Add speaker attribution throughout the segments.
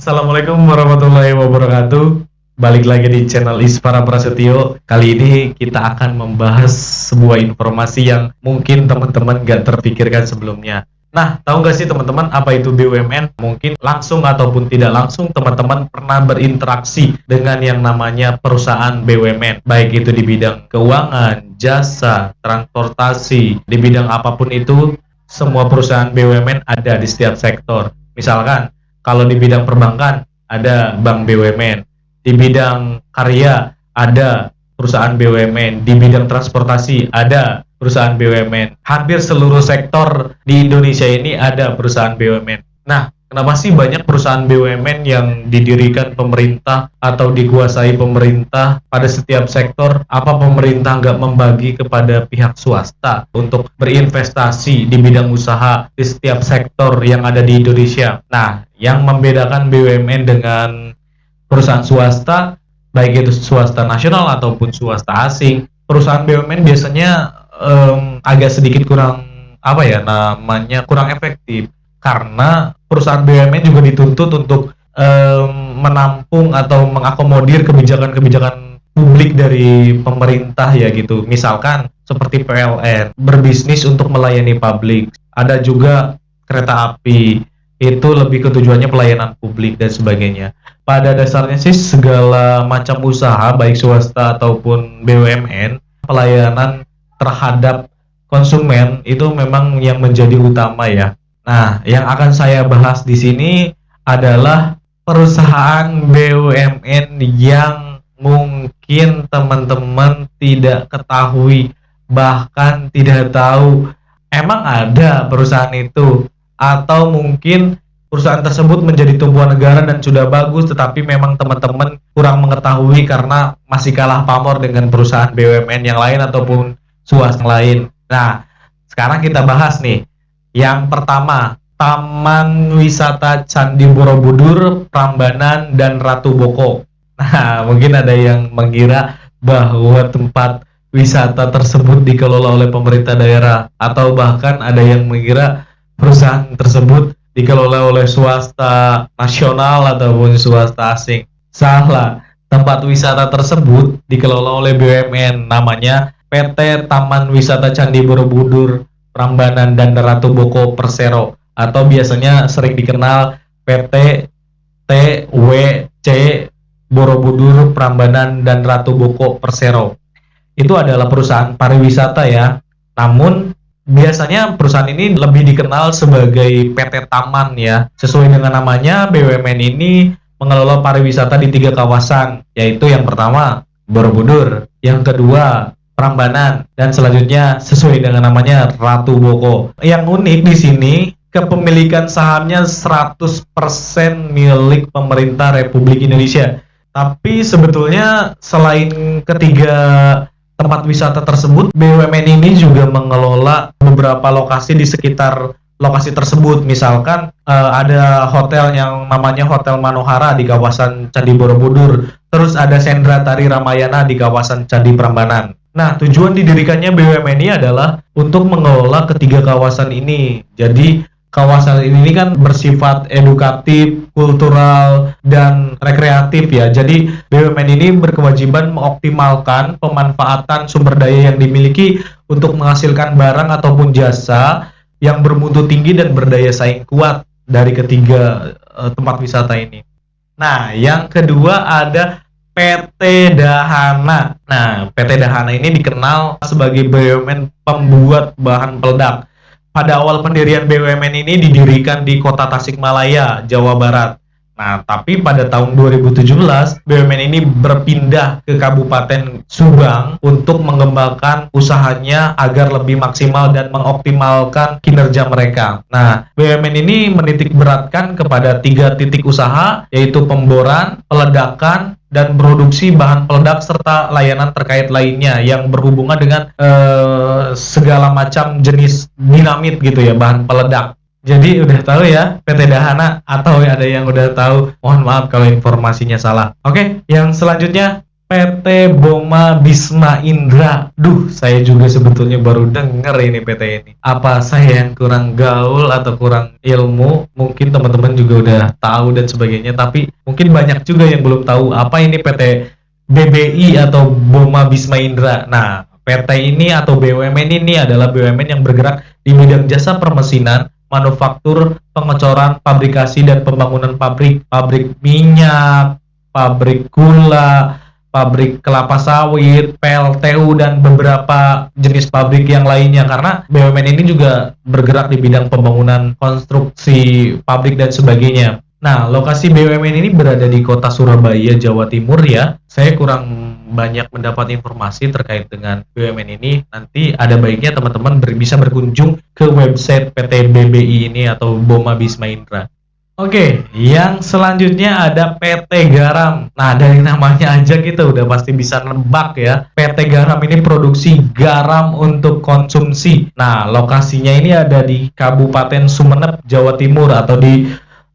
Speaker 1: Assalamualaikum warahmatullahi wabarakatuh. Balik lagi di channel Isfara Prasetyo. Kali ini kita akan membahas sebuah informasi yang mungkin teman-teman gak terpikirkan sebelumnya. Nah, tahu gak sih teman-teman apa itu BUMN? Mungkin langsung ataupun tidak langsung teman-teman pernah berinteraksi dengan yang namanya perusahaan BUMN. Baik itu di bidang keuangan, jasa, transportasi, di bidang apapun itu, semua perusahaan BUMN ada di setiap sektor. Misalkan, kalau di bidang perbankan ada bank BUMN, di bidang karya ada perusahaan BUMN, di bidang transportasi ada perusahaan BUMN. Hampir seluruh sektor di Indonesia ini ada perusahaan BUMN. Nah, kenapa sih banyak perusahaan BUMN yang didirikan pemerintah atau dikuasai pemerintah pada setiap sektor? Apa pemerintah nggak membagi kepada pihak swasta untuk berinvestasi di bidang usaha di setiap sektor yang ada di Indonesia? Nah, yang membedakan BUMN dengan perusahaan swasta, baik itu swasta nasional ataupun swasta asing, perusahaan BUMN biasanya agak sedikit kurang kurang efektif, karena perusahaan BUMN juga dituntut untuk menampung atau mengakomodir kebijakan-kebijakan publik dari pemerintah ya gitu. Misalkan seperti PLN, berbisnis untuk melayani publik. Ada juga kereta api, itu lebih ke tujuannya pelayanan publik dan sebagainya. Pada dasarnya sih segala macam usaha baik swasta ataupun BUMN, pelayanan terhadap konsumen itu memang yang menjadi utama ya. Nah, yang akan saya bahas di sini adalah perusahaan BUMN yang mungkin teman-teman tidak ketahui, bahkan tidak tahu emang ada perusahaan itu, atau mungkin perusahaan tersebut menjadi tumpuan negara dan sudah bagus, tetapi memang teman-teman kurang mengetahui karena masih kalah pamor dengan perusahaan BUMN yang lain ataupun swasta lain. Nah, sekarang kita bahas nih. Yang pertama, Taman Wisata Candi Borobudur, Prambanan, dan Ratu Boko. Nah, mungkin ada yang mengira bahwa tempat wisata tersebut dikelola oleh pemerintah daerah, atau bahkan ada yang mengira perusahaan tersebut dikelola oleh swasta nasional ataupun swasta asing. Salah, tempat wisata tersebut dikelola oleh BUMN, namanya PT Taman Wisata Candi Borobudur, Prambanan, dan Ratu Boko Persero, atau biasanya sering dikenal PT TWC Borobudur, Prambanan, dan Ratu Boko Persero. Itu adalah perusahaan pariwisata ya. Namun biasanya perusahaan ini lebih dikenal sebagai PT Taman ya. Sesuai dengan namanya, BUMN ini mengelola pariwisata di 3 kawasan, yaitu yang pertama Borobudur, yang kedua Prambanan, dan selanjutnya sesuai dengan namanya Ratu Boko. Yang unik di sini, kepemilikan sahamnya 100% milik pemerintah Republik Indonesia. Tapi sebetulnya selain ketiga tempat wisata tersebut, BUMN ini juga mengelola beberapa lokasi di sekitar lokasi tersebut. Misalkan ada hotel yang namanya Hotel Manohara di kawasan Candi Borobudur. Terus ada Sendra Tari Ramayana di kawasan Candi Prambanan. Nah, tujuan didirikannya BUMN ini adalah untuk mengelola ketiga kawasan ini. Jadi kawasan ini kan bersifat edukatif, kultural, dan rekreatif ya. Jadi BUMN ini berkewajiban mengoptimalkan pemanfaatan sumber daya yang dimiliki untuk menghasilkan barang ataupun jasa yang bermutu tinggi dan berdaya saing kuat dari ketiga tempat wisata ini. Nah, yang kedua ada PT Dahana. Nah, PT Dahana ini dikenal sebagai BUMN pembuat bahan peledak. Pada awal pendirian BUMN ini didirikan di Kota Tasikmalaya, Jawa Barat. Nah, tapi pada tahun 2017, BUMN ini berpindah ke Kabupaten Subang untuk mengembangkan usahanya agar lebih maksimal dan mengoptimalkan kinerja mereka. Nah, BUMN ini menitik beratkan kepada 3 titik usaha, yaitu pemboran, peledakan, dan produksi bahan peledak serta layanan terkait lainnya yang berhubungan dengan segala macam jenis dinamit gitu ya, bahan peledak. Jadi udah tahu ya PT Dahana, atau ada yang udah tahu, mohon maaf kalau informasinya salah. Oke, yang selanjutnya PT Boma Bisma Indra. Duh, saya juga sebetulnya baru denger ini PT ini. Apa saya yang kurang gaul atau kurang ilmu? Mungkin teman-teman juga udah tahu dan sebagainya, tapi mungkin banyak juga yang belum tahu apa ini PT BBI atau Boma Bisma Indra. Nah, PT ini atau BUMN ini adalah BUMN yang bergerak di bidang jasa permesinan, manufaktur, pengecoran, fabrikasi, dan pembangunan pabrik minyak, pabrik gula, pabrik kelapa sawit, PLTU, dan beberapa jenis pabrik yang lainnya. Karena BUMN ini juga bergerak di bidang pembangunan konstruksi pabrik dan sebagainya. Nah, lokasi BUMN ini berada di kota Surabaya, Jawa Timur ya. Saya kurang banyak mendapat informasi terkait dengan BUMN ini. Nanti ada baiknya teman-teman bisa berkunjung ke website PT BBI ini atau Boma Bisma Indra. Oke, yang selanjutnya ada PT Garam. Nah, dari namanya aja kita udah pasti bisa nebak ya. PT Garam ini produksi garam untuk konsumsi. Nah, lokasinya ini ada di Kabupaten Sumeneb, Jawa Timur, atau di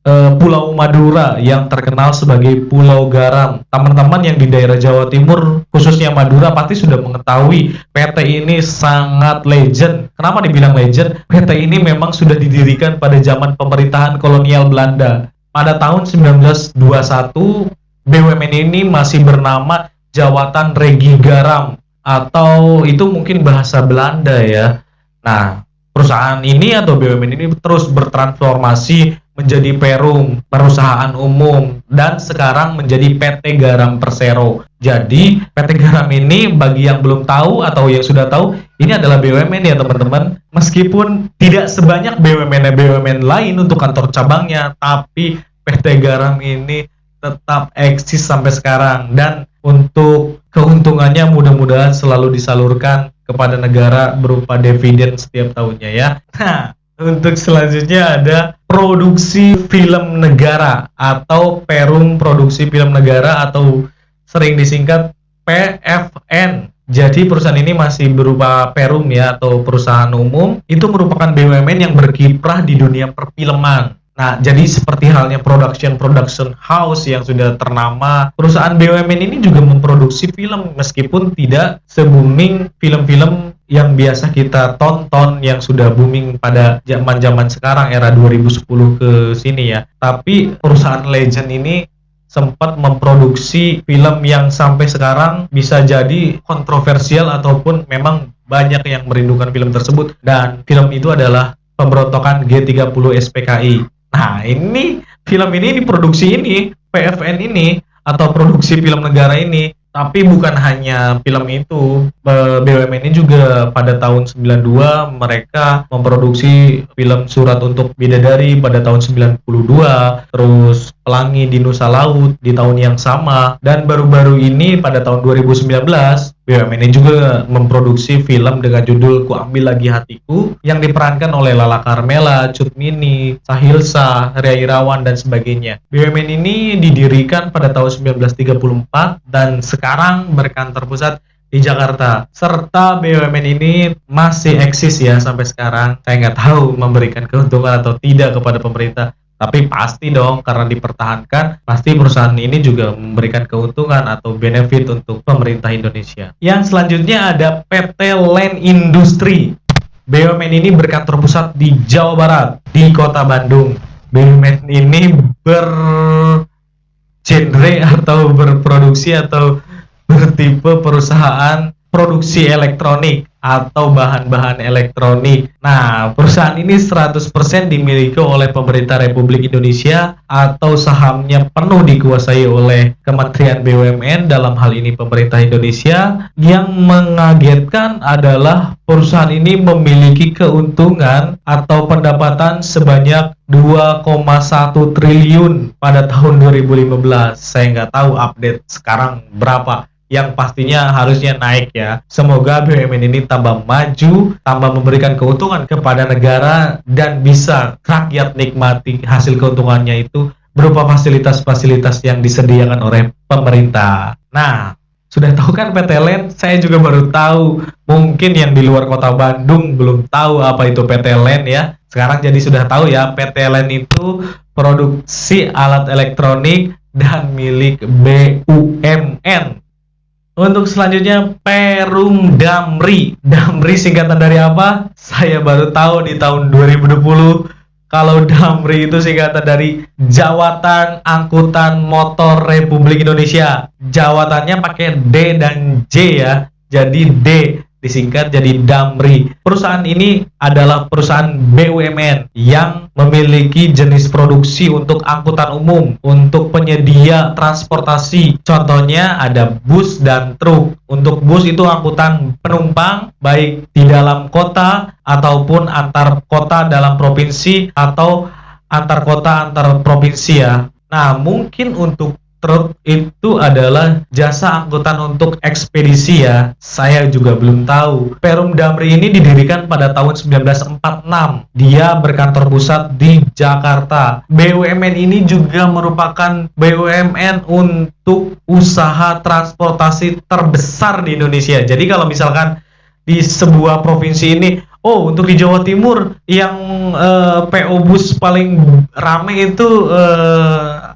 Speaker 1: Pulau Madura yang terkenal sebagai Pulau Garam. Teman-teman yang di daerah Jawa Timur, khususnya Madura, pasti sudah mengetahui PT ini sangat legend. Kenapa dibilang legend? PT ini memang sudah didirikan pada zaman pemerintahan kolonial Belanda. Pada tahun 1921, BUMN ini masih bernama Jawatan Regi Garam, atau itu mungkin bahasa Belanda ya. Nah, perusahaan ini atau BUMN ini terus bertransformasi menjadi Perum, perusahaan umum, dan sekarang menjadi PT Garam Persero. Jadi PT Garam ini bagi yang belum tahu atau yang sudah tahu, ini adalah BUMN ya teman-teman. Meskipun tidak sebanyak BUMN lain untuk kantor cabangnya, tapi PT Garam ini tetap eksis sampai sekarang, dan untuk keuntungannya mudah-mudahan selalu disalurkan kepada negara berupa dividen setiap tahunnya ya. Nah, untuk selanjutnya ada Produksi Film Negara atau Perum Produksi Film Negara atau sering disingkat PFN. Jadi perusahaan ini masih berupa Perum ya atau perusahaan umum. Itu merupakan BUMN yang berkiprah di dunia perfilman. Nah, jadi seperti halnya production house yang sudah ternama, perusahaan BUMN ini juga memproduksi film meskipun tidak se-booming film-film yang biasa kita tonton yang sudah booming pada zaman-zaman sekarang era 2010 ke sini ya. Tapi perusahaan legend ini sempat memproduksi film yang sampai sekarang bisa jadi kontroversial ataupun memang banyak yang merindukan film tersebut, dan film itu adalah Pemberontakan G30 SPKI. Nah, ini film ini diproduksi ini, PFN ini atau Produksi Film Negara ini. Tapi bukan hanya film itu, BUMN ini juga pada tahun 92 mereka memproduksi film Surat untuk Bidadari pada tahun 92, terus Pelangi di Nusa Laut di tahun yang sama, dan baru-baru ini pada tahun 2019 BUMN ini juga memproduksi film dengan judul Ku Ambil Lagi Hatiku yang diperankan oleh Lala Carmela, Cut Mini, Sahilsa, Ria Irawan, dan sebagainya. BUMN ini didirikan pada tahun 1934 dan sekarang berkantor pusat di Jakarta. Serta BUMN ini masih eksis ya sampai sekarang. Saya nggak tahu memberikan keuntungan atau tidak kepada pemerintah. Tapi pasti dong, karena dipertahankan, pasti perusahaan ini juga memberikan keuntungan atau benefit untuk pemerintah Indonesia. Yang selanjutnya ada PT Land Industri. BUMN ini berkantor pusat di Jawa Barat, di Kota Bandung. BUMN ini bergenre atau berproduksi atau bertipe perusahaan produksi elektronik atau bahan-bahan elektronik. Nah, perusahaan ini 100% dimiliki oleh pemerintah Republik Indonesia atau sahamnya penuh dikuasai oleh Kementerian BUMN, dalam hal ini pemerintah Indonesia. Yang mengagetkan adalah perusahaan ini memiliki keuntungan atau pendapatan sebanyak 2,1 triliun pada tahun 2015. Saya nggak tahu update sekarang berapa. Yang pastinya harusnya naik ya. Semoga BUMN ini tambah maju, tambah memberikan keuntungan kepada negara, dan bisa rakyat nikmati hasil keuntungannya itu berupa fasilitas-fasilitas yang disediakan oleh pemerintah. Nah, sudah tahu kan PT Land? Saya juga baru tahu. Mungkin yang di luar kota Bandung belum tahu apa itu PT Land ya. Sekarang jadi sudah tahu ya, PT Land itu produksi alat elektronik dan milik BUMN. Untuk selanjutnya Perum Damri. Damri singkatan dari apa? Saya baru tahu di tahun 2020 kalau Damri itu singkatan dari Jawatan Angkutan Motor Republik Indonesia. Jawatannya pakai D dan J ya. Jadi D disingkat jadi Damri. Perusahaan ini adalah perusahaan BUMN yang memiliki jenis produksi untuk angkutan umum, untuk penyedia transportasi. Contohnya ada bus dan truk. Untuk bus itu angkutan penumpang baik di dalam kota ataupun antar kota dalam provinsi atau antar kota antar provinsi ya. Nah, mungkin untuk truk itu adalah jasa angkutan untuk ekspedisi ya. Saya juga belum tahu. Perum Damri ini didirikan pada tahun 1946. Dia berkantor pusat di Jakarta. BUMN ini juga merupakan BUMN untuk usaha transportasi terbesar di Indonesia. Jadi kalau misalkan di sebuah provinsi ini, oh untuk di Jawa Timur yang PO bus paling rame itu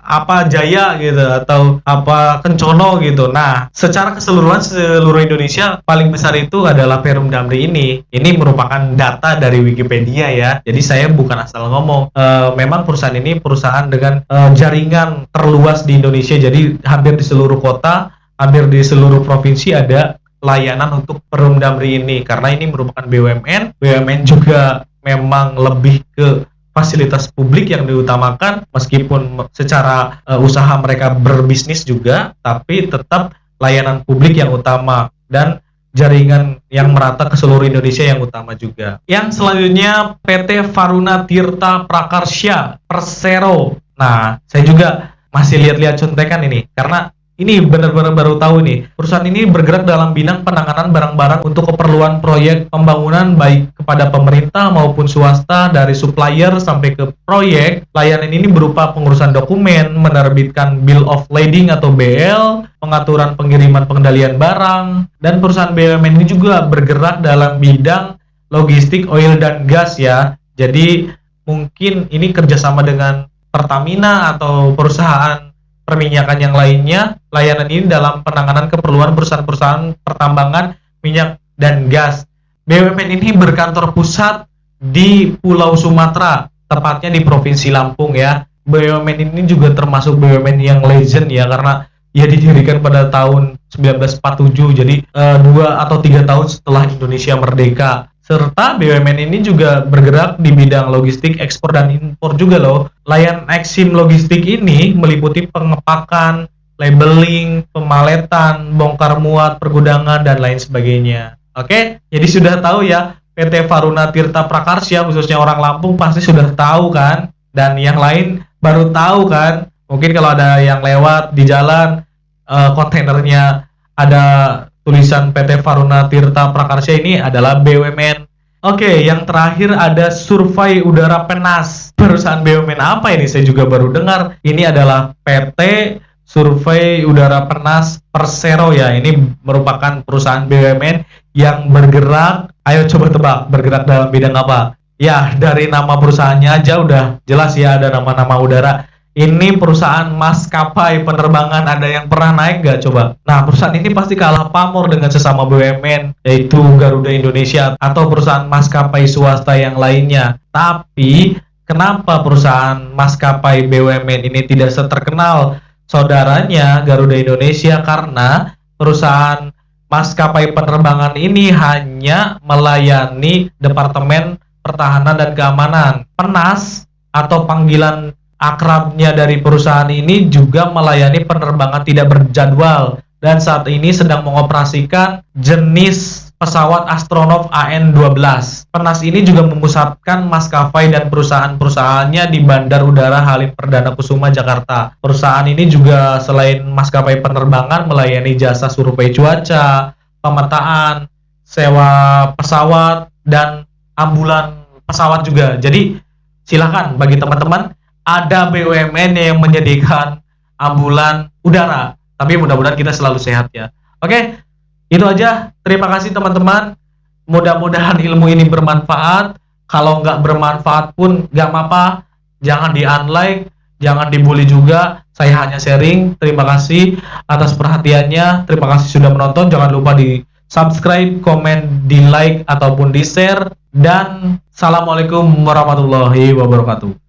Speaker 1: apa Jaya gitu atau apa Kencono gitu. Nah, secara keseluruhan seluruh Indonesia paling besar itu adalah Perum Damri ini. Ini merupakan data dari Wikipedia ya. Jadi saya bukan asal ngomong. Memang perusahaan ini perusahaan dengan jaringan terluas di Indonesia. Jadi hampir di seluruh kota, hampir di seluruh provinsi ada layanan untuk Perum Damri ini. Karena ini merupakan BUMN. BUMN juga memang lebih ke fasilitas publik yang diutamakan, meskipun secara usaha mereka berbisnis juga, tapi tetap layanan publik yang utama dan jaringan yang merata ke seluruh Indonesia yang utama juga. Yang selanjutnya PT Varuna Tirta Prakarsya Persero. Nah, saya juga masih lihat-lihat contekan ini karena ini benar-benar baru tahu nih. Perusahaan ini bergerak dalam bidang penanganan barang-barang untuk keperluan proyek pembangunan baik kepada pemerintah maupun swasta dari supplier sampai ke proyek. Layanan ini berupa pengurusan dokumen, menerbitkan Bill of Lading atau BL, pengaturan pengiriman pengendalian barang, dan perusahaan BUMN ini juga bergerak dalam bidang logistik oil dan gas ya. Jadi mungkin ini kerjasama dengan Pertamina atau perusahaan perminyakan yang lainnya. Layanan ini dalam penanganan keperluan perusahaan-perusahaan pertambangan minyak dan gas. BUMN ini berkantor pusat di Pulau Sumatera, tepatnya di Provinsi Lampung ya. BUMN ini juga termasuk BUMN yang legend ya, karena ia didirikan pada tahun 1947, jadi 2 atau 3 tahun setelah Indonesia merdeka. Serta BUMN ini juga bergerak di bidang logistik, ekspor dan impor juga loh. Layanan Exim Logistik ini meliputi pengepakan, labeling, pemaletan, bongkar muat, pergudangan, dan lain sebagainya. Oke, jadi sudah tahu ya, PT Varuna Tirta Prakarsya, khususnya orang Lampung pasti sudah tahu kan, dan yang lain baru tahu kan. Mungkin kalau ada yang lewat di jalan, kontainernya ada tulisan PT Varuna Tirta Prakarsya, ini adalah BUMN. Oke, yang terakhir ada Survei Udara Penas. Perusahaan BUMN apa ini? Saya juga baru dengar. Ini adalah PT Survei Udara Penas Persero ya. Ini merupakan perusahaan BUMN yang bergerak, ayo coba tebak, bergerak dalam bidang apa? Ya, dari nama perusahaannya aja udah jelas ya, ada nama-nama udara. Ini perusahaan maskapai penerbangan, ada yang pernah naik nggak coba? Nah, perusahaan ini pasti kalah pamor dengan sesama BUMN, yaitu Garuda Indonesia atau perusahaan maskapai swasta yang lainnya. Tapi, kenapa perusahaan maskapai BUMN ini tidak seterkenal saudaranya Garuda Indonesia? Karena perusahaan maskapai penerbangan ini hanya melayani Departemen Pertahanan dan Keamanan. PENAS atau panggilan akrabnya dari perusahaan ini juga melayani penerbangan tidak berjadwal dan saat ini sedang mengoperasikan jenis pesawat Astronov AN-12. PENAS ini juga memusatkan maskapai dan perusahaan-perusahaannya di Bandar Udara Halim Perdana Kusuma, Jakarta. Perusahaan ini juga selain maskapai penerbangan melayani jasa survei cuaca, pemetaan, sewa pesawat, dan ambulan pesawat juga. Jadi silakan bagi teman-teman, ada BUMN yang menyediakan ambulan udara. Tapi mudah-mudahan kita selalu sehat ya. Oke, itu aja. Terima kasih teman-teman. Mudah-mudahan ilmu ini bermanfaat. Kalau nggak bermanfaat pun nggak apa-apa. Jangan di-unlike, jangan dibully juga. Saya hanya sharing. Terima kasih atas perhatiannya. Terima kasih sudah menonton. Jangan lupa di subscribe, komen, di like ataupun di share. Dan assalamualaikum warahmatullahi wabarakatuh.